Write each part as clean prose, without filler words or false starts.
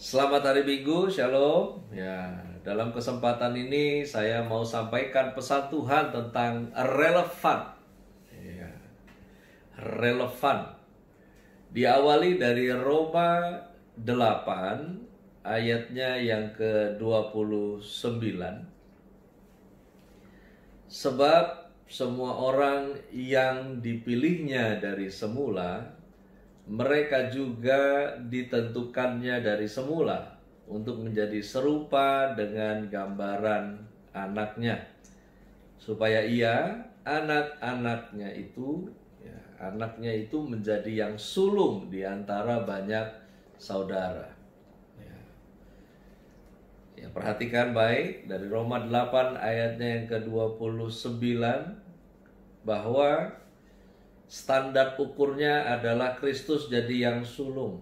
Selamat hari Minggu, Shalom. Ya, dalam kesempatan ini saya mau sampaikan pesan Tuhan tentang relevan. Ya, relevan. Diawali dari Roma 8 ayatnya yang ke-29. Sebab semua orang yang dipilihnya dari semula, mereka juga ditentukannya dari semula untuk menjadi serupa dengan gambaran anaknya, supaya ia anaknya itu menjadi yang sulung di antara banyak saudara. Ya, perhatikan baik dari Roma 8 ayatnya yang ke-29 bahwa standar ukurnya adalah Kristus jadi yang sulung.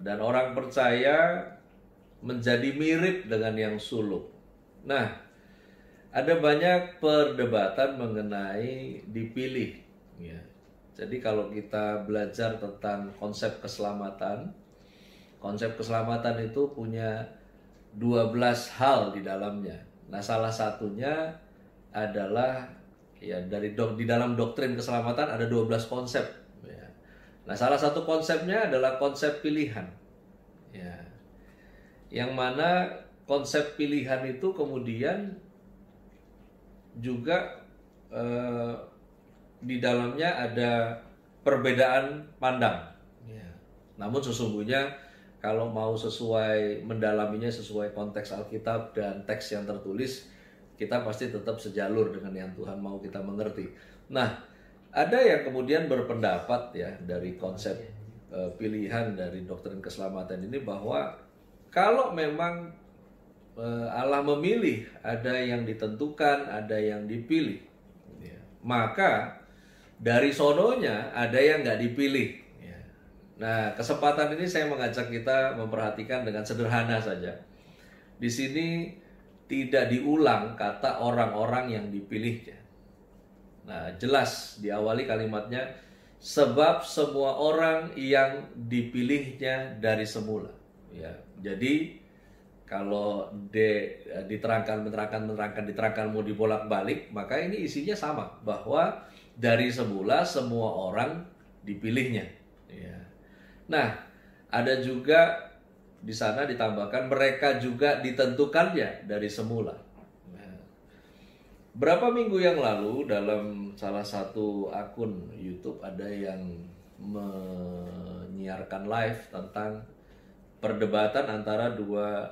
Dan orang percaya menjadi mirip dengan yang sulung. Nah, ada banyak perdebatan mengenai dipilih. Ya. Jadi kalau kita belajar tentang konsep keselamatan itu punya 12 hal di dalamnya. Nah, salah satunya adalah di dalam doktrin keselamatan ada 12 konsep. Ya. Nah, salah satu konsepnya adalah konsep pilihan. Ya. Yang mana konsep pilihan itu kemudian juga di dalamnya ada perbedaan pandang. Ya. Namun sesungguhnya kalau mau mendalaminya sesuai konteks Alkitab dan teks yang tertulis, kita pasti tetap sejalur dengan yang Tuhan mau kita mengerti. Nah, ada yang kemudian berpendapat ya dari konsep pilihan dari doktrin keselamatan ini bahwa kalau memang Allah memilih, ada yang ditentukan, ada yang dipilih, ya, maka dari sononya ada yang nggak dipilih. Ya. Nah, kesempatan ini saya mengajak kita memperhatikan dengan sederhana saja. Di sini tidak diulang kata orang-orang yang dipilihnya. Nah, jelas diawali kalimatnya, sebab semua orang yang dipilihnya dari semula. Ya, jadi kalau diterangkan mau dibolak-balik, maka ini isinya sama, bahwa dari semula semua orang dipilihnya. Ya. Nah, ada juga di sana ditambahkan mereka juga ditentukannya dari semula. Nah, berapa minggu yang lalu dalam salah satu akun YouTube ada yang menyiarkan live tentang perdebatan antara dua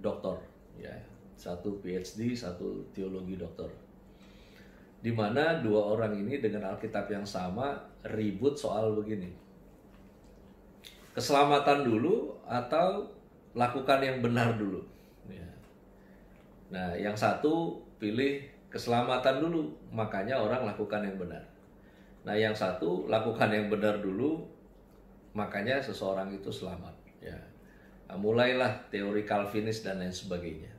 doktor, ya, satu PhD, satu teologi doktor, di mana dua orang ini dengan Alkitab yang sama ribut soal begini: keselamatan dulu atau lakukan yang benar dulu. Ya. Nah, yang satu pilih keselamatan dulu, makanya orang lakukan yang benar. Nah, yang satu lakukan yang benar dulu, makanya seseorang itu selamat. Ya. Nah, mulailah teori Calvinis dan lain sebagainya.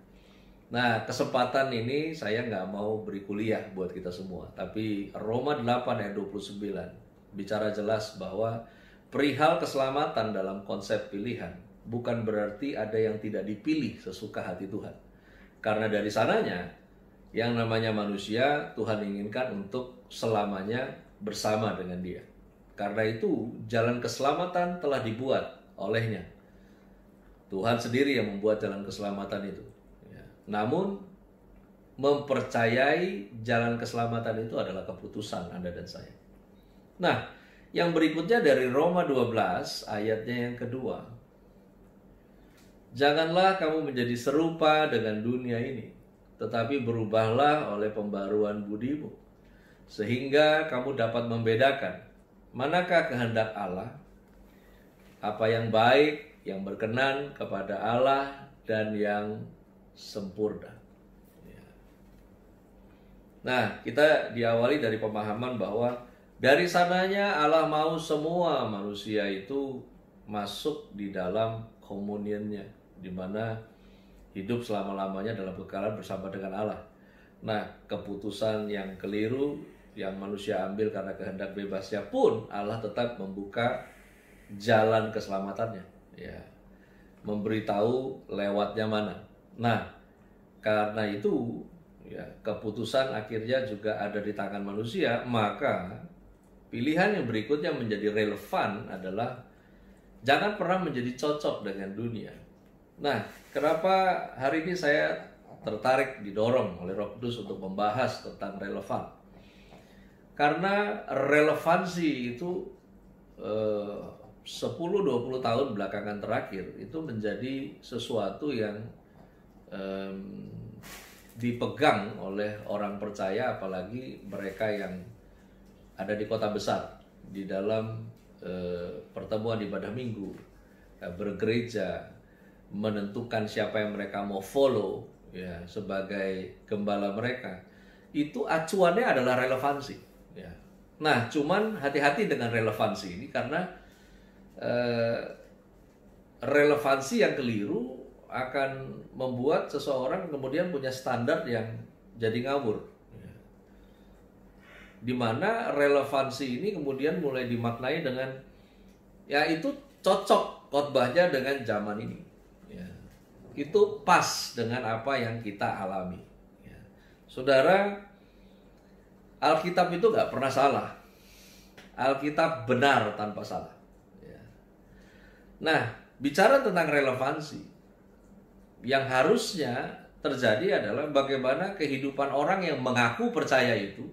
Nah, kesempatan ini saya nggak mau beri kuliah buat kita semua, tapi Roma 8 ayat 29 bicara jelas bahwa perihal keselamatan dalam konsep pilihan bukan berarti ada yang tidak dipilih sesuka hati Tuhan. Karena dari sananya, yang namanya manusia Tuhan inginkan untuk selamanya bersama dengan Dia. Karena itu jalan keselamatan telah dibuat olehnya. Tuhan sendiri yang membuat jalan keselamatan itu. Ya. Namun mempercayai jalan keselamatan itu adalah keputusan Anda dan saya. Nah, yang berikutnya dari Roma 12 ayatnya yang kedua. Janganlah kamu menjadi serupa dengan dunia ini, tetapi berubahlah oleh pembaruan budimu, sehingga kamu dapat membedakan manakah kehendak Allah, apa yang baik, yang berkenan kepada Allah, dan yang sempurna. Nah, kita diawali dari pemahaman bahwa dari sananya Allah mau semua manusia itu masuk di dalam komunionnya, di mana hidup selama-lamanya dalam kekekalan bersama dengan Allah. Nah, keputusan yang keliru yang manusia ambil karena kehendak bebasnya pun Allah tetap membuka jalan keselamatannya. ya, memberitahu lewatnya mana. Nah, karena itu ya, keputusan akhirnya juga ada di tangan manusia, maka pilihan yang berikutnya menjadi relevan adalah jangan pernah menjadi cocok dengan dunia. Nah, kenapa hari ini saya tertarik, didorong oleh Roh Kudus untuk membahas tentang relevan? Karena relevansi itu 10-20 tahun belakangan terakhir itu menjadi sesuatu yang dipegang oleh orang percaya, apalagi mereka yang ada di kota besar, di dalam pertemuan ibadah minggu, bergereja, menentukan siapa yang mereka mau follow ya sebagai gembala mereka. Itu acuannya adalah relevansi ya. Nah, cuman hati-hati dengan relevansi ini, karena relevansi yang keliru akan membuat seseorang kemudian punya standar yang jadi ngawur. Dimana relevansi ini kemudian mulai dimaknai dengan ya itu cocok khotbahnya dengan zaman ini. Ya. Itu pas dengan apa yang kita alami. Ya. Saudara, Alkitab itu nggak pernah salah. Alkitab benar tanpa salah. Ya. Nah, bicara tentang relevansi, yang harusnya terjadi adalah bagaimana kehidupan orang yang mengaku percaya itu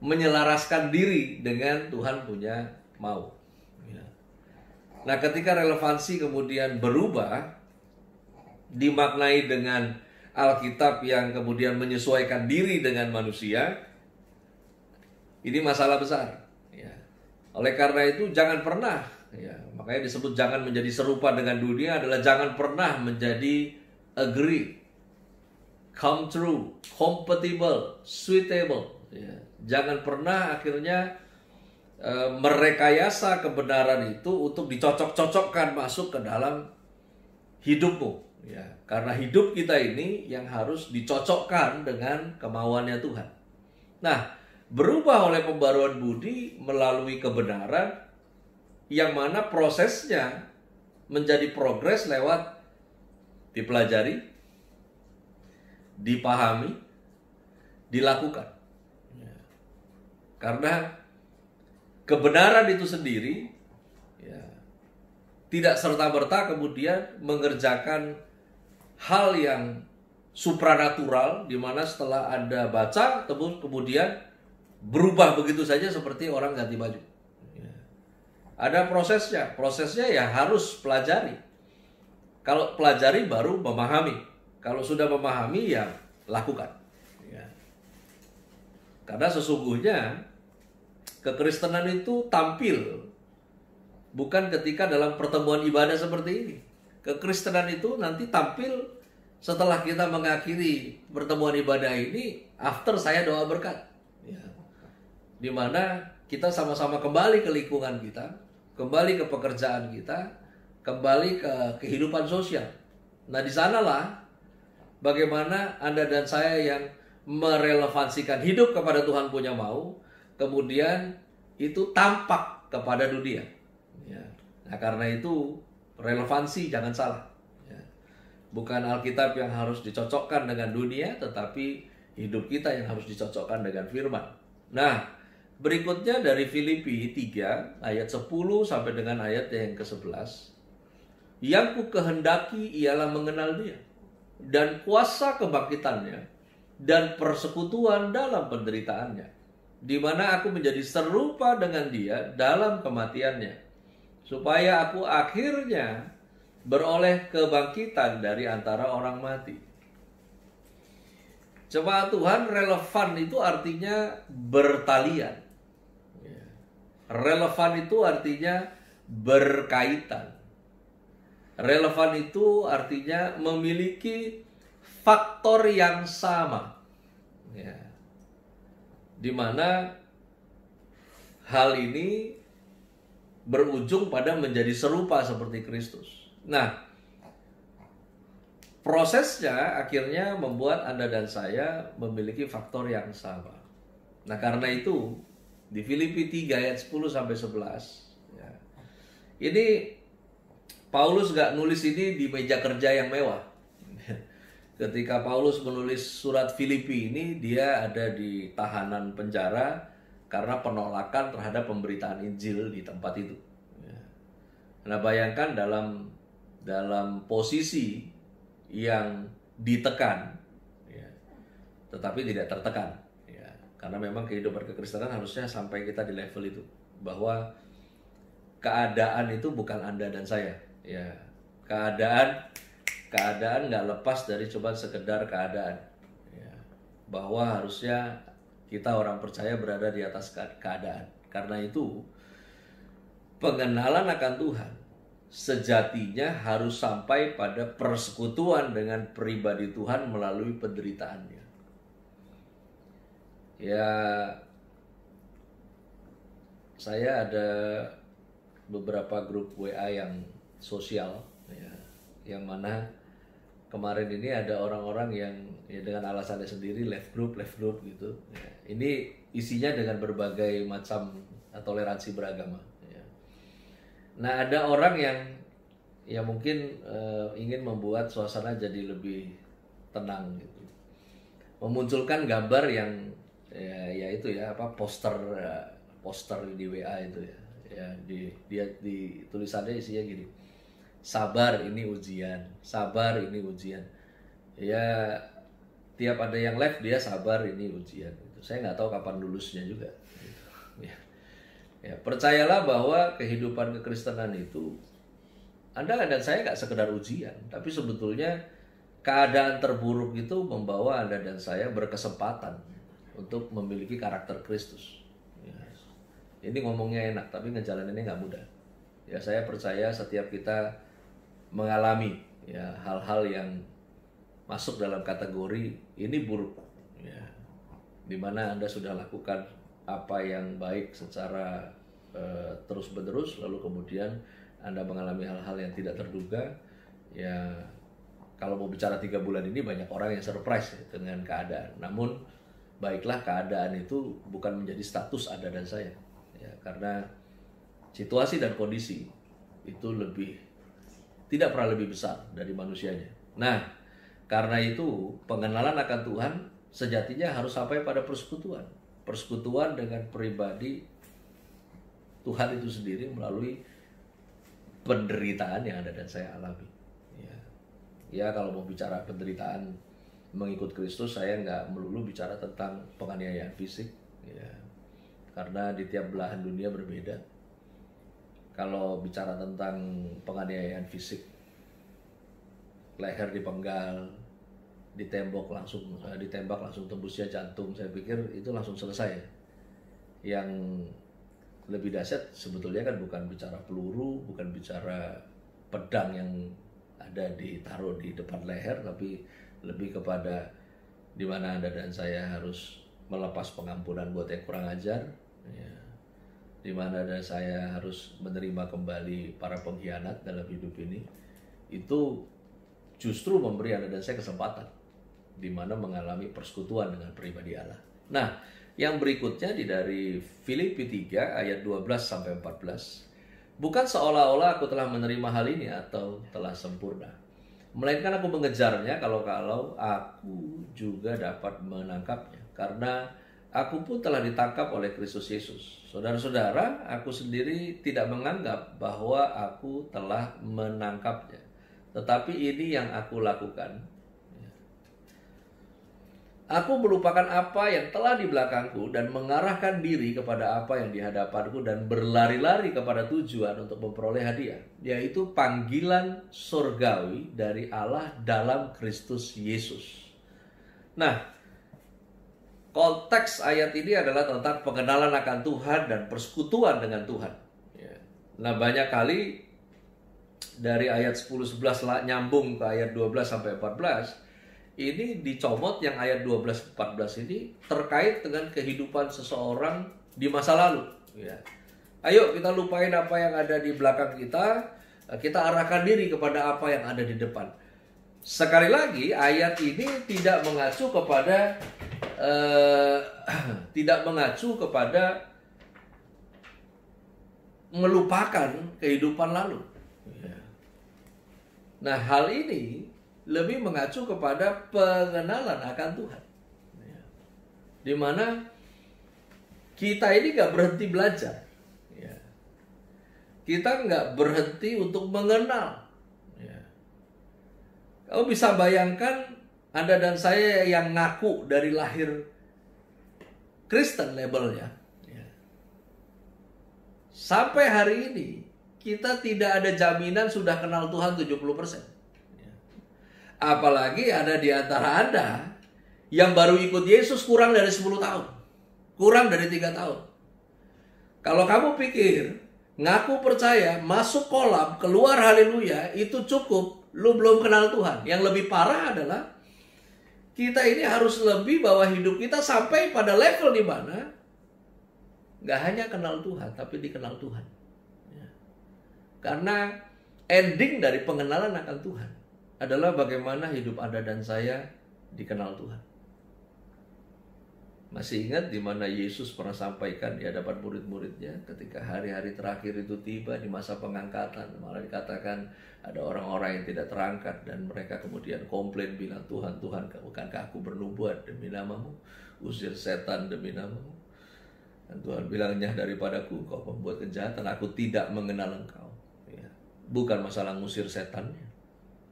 menyelaraskan diri dengan Tuhan punya mau. Ya. Nah, ketika relevansi kemudian berubah, dimaknai dengan Alkitab yang kemudian menyesuaikan diri dengan manusia, ini masalah besar. Ya. Oleh karena itu jangan pernah, ya, makanya disebut jangan menjadi serupa dengan dunia adalah jangan pernah menjadi agree, come true, compatible, suitable. Ya. Jangan pernah akhirnya merekayasa kebenaran itu untuk dicocok-cocokkan masuk ke dalam hidupmu. Ya. Karena hidup kita ini yang harus dicocokkan dengan kemauannya Tuhan. Nah, berubah oleh pembaruan budi melalui kebenaran yang mana prosesnya menjadi progres lewat dipelajari, dipahami, dilakukan. Karena kebenaran itu sendiri ya, tidak serta-merta kemudian mengerjakan hal yang supranatural, di mana setelah Anda baca kemudian berubah begitu saja seperti orang ganti baju. Ya. Ada prosesnya ya harus pelajari. Kalau pelajari baru memahami. Kalau sudah memahami ya lakukan. Ya. Karena sesungguhnya kekristenan itu tampil bukan ketika dalam pertemuan ibadah seperti ini. Kekristenan itu nanti tampil setelah kita mengakhiri pertemuan ibadah ini, after saya doa berkat. Ya. Dimana kita sama-sama kembali ke lingkungan kita, kembali ke pekerjaan kita, kembali ke kehidupan sosial. Nah, di sanalah bagaimana Anda dan saya yang merelevansikan hidup kepada Tuhan punya mau, kemudian itu tampak kepada dunia. Ya. Nah, karena itu relevansi jangan salah. Ya. Bukan Alkitab yang harus dicocokkan dengan dunia, tetapi hidup kita yang harus dicocokkan dengan firman. Nah, berikutnya dari Filipi 3 ayat 10 sampai dengan ayat yang ke-11. Yang ku kehendaki ialah mengenal Dia dan kuasa kebangkitannya dan persekutuan dalam penderitaannya, di mana aku menjadi serupa dengan Dia dalam kematiannya, supaya aku akhirnya beroleh kebangkitan dari antara orang mati. Jemaat Tuhan, relevan itu artinya bertalian. Relevan itu artinya berkaitan. Relevan itu artinya memiliki faktor yang sama. Ya. Di mana hal ini berujung pada menjadi serupa seperti Kristus. Nah, prosesnya akhirnya membuat Anda dan saya memiliki faktor yang sama. Nah, karena itu di Filipi 3 ayat 10 sampai 11 ya, ini Paulus nggak nulis ini di meja kerja yang mewah. Ketika Paulus menulis surat Filipi ini, dia ada di tahanan penjara karena penolakan terhadap pemberitaan Injil di tempat itu. Nah, bayangkan dalam posisi yang ditekan, ya, tetapi tidak tertekan, ya, karena memang kehidupan kekristenan harusnya sampai kita di level itu, bahwa keadaan itu bukan Anda dan saya, ya, keadaan nggak lepas dari cuma sekedar keadaan, ya, bahwa harusnya kita orang percaya berada di atas keadaan. Karena itu pengenalan akan Tuhan sejatinya harus sampai pada persekutuan dengan pribadi Tuhan melalui penderitaannya. Ya, saya ada beberapa grup WA yang sosial, ya, yang mana kemarin ini ada orang-orang yang ya dengan alasannya sendiri left group gitu. Ya, ini isinya dengan berbagai macam toleransi beragama. Ya. Nah, ada orang yang mungkin ingin membuat suasana jadi lebih tenang gitu. Memunculkan gambar yang ya itu ya apa poster di WA itu ya. Ya di tulisannya isinya gini. Sabar ini ujian, sabar ini ujian. Ya tiap ada yang live dia sabar ini ujian. Saya nggak tahu kapan lulusnya juga. Ya, percayalah bahwa kehidupan kekristenan itu Anda dan saya nggak sekedar ujian, tapi sebetulnya keadaan terburuk itu membawa Anda dan saya berkesempatan untuk memiliki karakter Kristus. Ya. Ini ngomongnya enak, tapi ngejalaninnya nggak mudah. Ya, saya percaya setiap kita mengalami ya hal-hal yang masuk dalam kategori ini buruk, ya, dimana Anda sudah lakukan apa yang baik secara terus-menerus, lalu kemudian Anda mengalami hal-hal yang tidak terduga. Ya, kalau mau bicara 3 bulan ini banyak orang yang surprise ya, dengan keadaan. Namun baiklah, keadaan itu bukan menjadi status Anda dan saya, ya, karena situasi dan kondisi itu tidak pernah lebih besar dari manusianya. Nah, karena itu pengenalan akan Tuhan sejatinya harus sampai pada persekutuan. Persekutuan dengan pribadi Tuhan itu sendiri melalui penderitaan yang Anda dan saya alami. Ya, kalau mau bicara penderitaan mengikut Kristus, saya nggak melulu bicara tentang penganiayaan fisik, ya, karena di tiap belahan dunia berbeda. Kalau bicara tentang penganiayaan fisik, leher dipenggal, ditembak langsung tembusnya jantung, saya pikir itu langsung selesai. Yang lebih dahsyat sebetulnya kan bukan bicara peluru, bukan bicara pedang yang ada ditaruh di depan leher, tapi lebih kepada di mana Anda dan saya harus melepas pengampunan buat yang kurang ajar, ya, di mana dan saya harus menerima kembali para pengkhianat dalam hidup ini. Itu justru memberi Anda dan saya kesempatan di mana mengalami persekutuan dengan pribadi Allah. Nah, yang berikutnya dari Filipi 3 ayat 12 sampai 14. Bukan seolah-olah aku telah menerima hal ini atau telah sempurna, melainkan aku mengejarnya kalau aku juga dapat menangkapnya, karena aku pun telah ditangkap oleh Kristus Yesus. Saudara-saudara, aku sendiri tidak menganggap bahwa aku telah menangkapnya, tetapi ini yang aku lakukan. Aku melupakan apa yang telah di belakangku dan mengarahkan diri kepada apa yang di hadapanku dan berlari-lari kepada tujuan untuk memperoleh hadiah, yaitu panggilan surgawi dari Allah dalam Kristus Yesus. Nah, konteks ayat ini adalah tentang pengenalan akan Tuhan dan persekutuan dengan Tuhan. Nah, banyak kali dari ayat 10-11 nyambung ke ayat 12-14, ini dicomot yang ayat 12-14 ini terkait dengan kehidupan seseorang di masa lalu. Ya. Ayo kita lupain apa yang ada di belakang kita arahkan diri kepada apa yang ada di depan. Sekali lagi, ayat ini tidak mengacu kepada melupakan kehidupan lalu. Ya. Nah, hal ini lebih mengacu kepada pengenalan akan Tuhan. Ya. Di mana kita ini gak berhenti belajar. Ya. Kita gak berhenti untuk mengenal. Ya. Kamu bisa bayangkan Anda dan saya yang ngaku dari lahir Kristen labelnya. Ya. Sampai hari ini kita tidak ada jaminan sudah kenal Tuhan 70%. Apalagi ada di antara Anda yang baru ikut Yesus kurang dari 10 tahun. Kurang dari 3 tahun. Kalau kamu pikir ngaku percaya, masuk kolam, keluar haleluya, itu cukup, lu belum kenal Tuhan. Yang lebih parah adalah kita ini harus lebih bahwa hidup kita sampai pada level di mana gak hanya kenal Tuhan, tapi dikenal Tuhan. Karena ending dari pengenalan akan Tuhan adalah bagaimana hidup Anda dan saya dikenal Tuhan. Masih ingat di mana Yesus pernah sampaikan di hadapan murid-muridnya ketika hari-hari terakhir itu tiba di masa pengangkatan. Malah dikatakan ada orang-orang yang tidak terangkat dan mereka kemudian komplain bilang, Tuhan, Tuhan, bukankah aku bernubuat demi namamu, usir setan demi namamu? Dan Tuhan bilangnya, daripadaku kau pembuat kejahatan, aku tidak mengenal engkau. Bukan masalah ngusir setannya,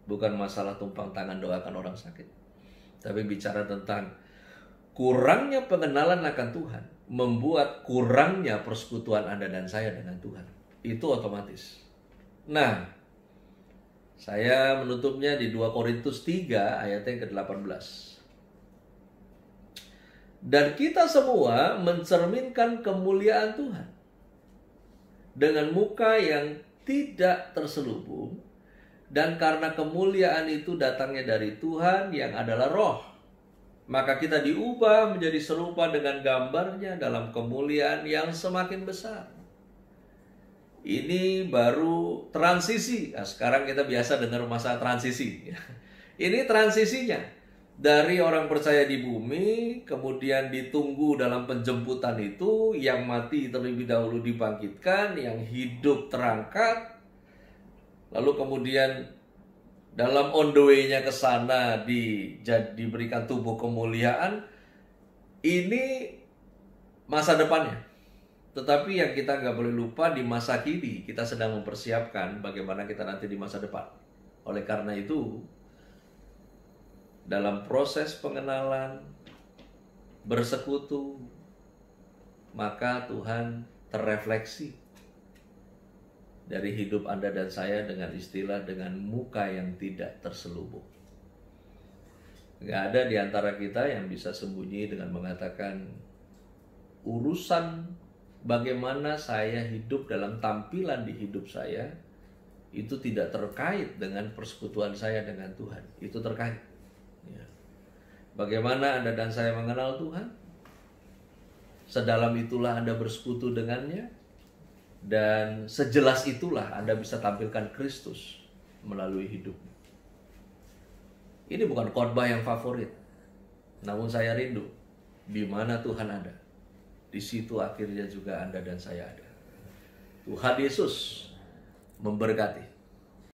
bukan masalah tumpang tangan doakan orang sakit, tapi bicara tentang kurangnya pengenalan akan Tuhan membuat kurangnya persekutuan Anda dan saya dengan Tuhan. Itu otomatis. Nah, saya menutupnya di 2 Korintus 3 ayat yang ke-18. Dan kita semua mencerminkan kemuliaan Tuhan dengan muka yang tidak terselubung, dan karena kemuliaan itu datangnya dari Tuhan yang adalah roh, maka kita diubah menjadi serupa dengan gambarnya dalam kemuliaan yang semakin besar. Ini baru transisi. Nah, sekarang kita biasa dengar masa transisi. Ini transisinya. Dari orang percaya di bumi, kemudian ditunggu dalam penjemputan itu, yang mati terlebih dahulu dibangkitkan, yang hidup terangkat, lalu kemudian dalam on the way-nya ke sana diberikan tubuh kemuliaan. Ini masa depannya. Tetapi yang kita nggak boleh lupa, di masa kini kita sedang mempersiapkan bagaimana kita nanti di masa depan. Oleh karena itu, dalam proses pengenalan, bersekutu, maka Tuhan terrefleksi dari hidup Anda dan saya dengan istilah dengan muka yang tidak terselubung. Gak ada di antara kita yang bisa sembunyi dengan mengatakan urusan bagaimana saya hidup dalam tampilan di hidup saya itu tidak terkait dengan persekutuan saya dengan Tuhan. Itu terkait. Bagaimana Anda dan saya mengenal Tuhan? Sedalam itulah Anda bersekutu dengannya, dan sejelas itulah Anda bisa tampilkan Kristus melalui hidup. Ini bukan khotbah yang favorit, namun saya rindu di mana Tuhan ada. Di situ akhirnya juga Anda dan saya ada. Tuhan Yesus memberkati.